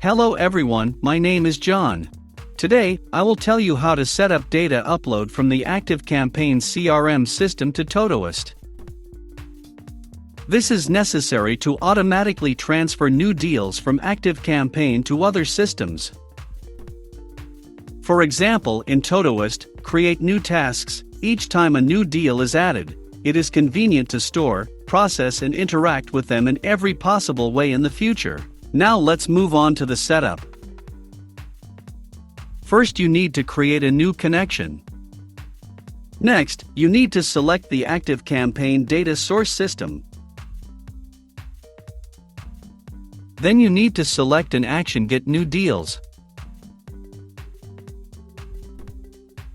Hello everyone, my name is John. Today, I will tell you how to set up data upload from the ActiveCampaing CRM system to Todoist. This is necessary to automatically transfer new deals from ActiveCampaing to other systems. For example, in Todoist, create new tasks each time a new deal is added. It is convenient to store, process and interact with them in every possible way in the future. Now let's move on to the setup. First, you need to create a new connection. Next, you need to select the ActiveCampaing data source system. Then you need to select an action Get New Deals.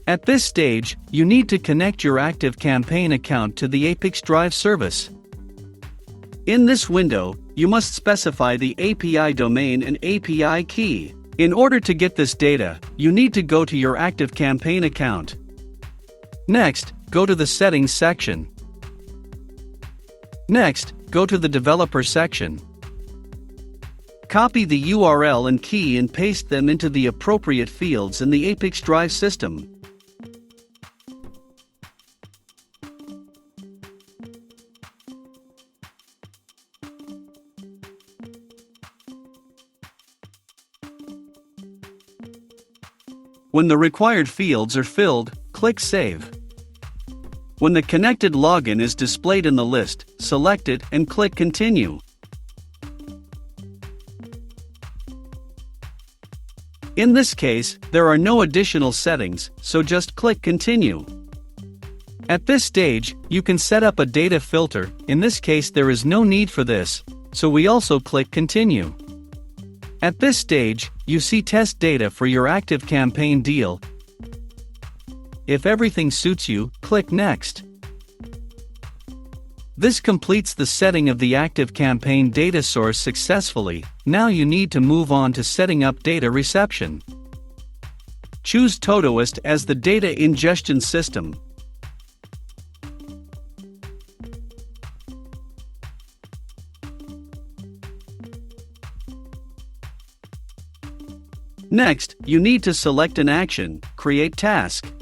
At this stage, you need to connect your ActiveCampaing account to the ApiX-Drive service. In this window, you must specify the API domain and API key. In order to get this data, you need to go to your ActiveCampaing account. Next, go to the Settings section. Next, go to the Developer section. Copy the URL and key and paste them into the appropriate fields in the ApiX-Drive system. When the required fields are filled, click Save. When the connected login is displayed in the list, select it and click Continue. In this case, there are no additional settings, so just click Continue. At this stage, you can set up a data filter. In this case, there is no need for this, so we also click Continue. At this stage, you see test data for your ActiveCampaing deal. If everything suits you, click Next. This completes the setting of the ActiveCampaing data source successfully. Now you need to move on to setting up data reception. Choose Todoist as the data ingestion system. Next, you need to select an action, Create Task.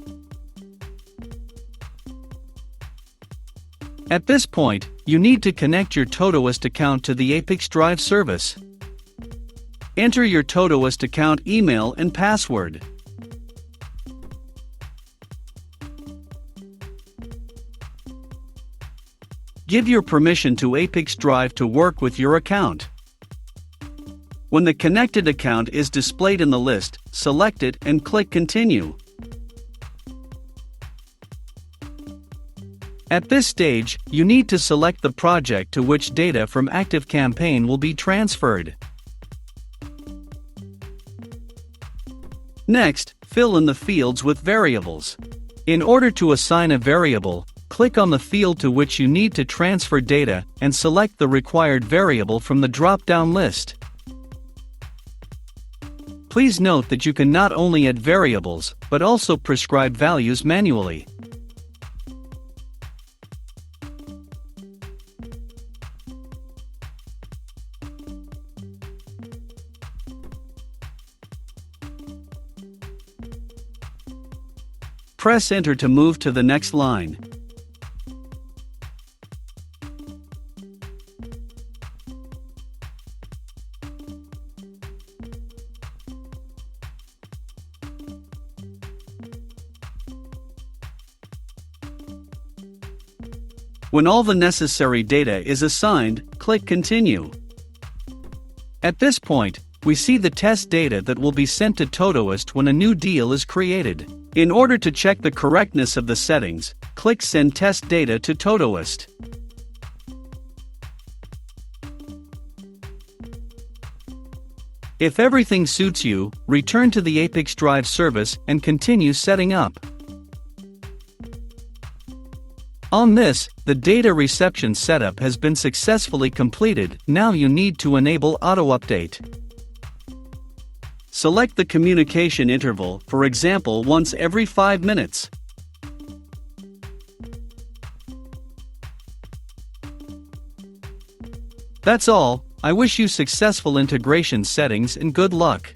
At this point, you need to connect your Todoist account to the ApiX-Drive service. Enter your Todoist account email and password. Give your permission to ApiX-Drive to work with your account. When the connected account is displayed in the list, select it and click Continue. At this stage, you need to select the project to which data from ActiveCampaing will be transferred. Next, fill in the fields with variables. In order to assign a variable, click on the field to which you need to transfer data and select the required variable from the drop-down list. Please note that you can not only add variables, but also prescribe values manually. Press Enter to move to the next line. When all the necessary data is assigned, click Continue. At this point, we see the test data that will be sent to Todoist when a new deal is created. In order to check the correctness of the settings, click Send Test Data to Todoist. If everything suits you, return to the ApiX-Drive service and continue setting up. On this, the data reception setup has been successfully completed. Now you need to enable auto-update. Select the communication interval, for example once every 5 minutes. That's all. I wish you successful integration settings and good luck.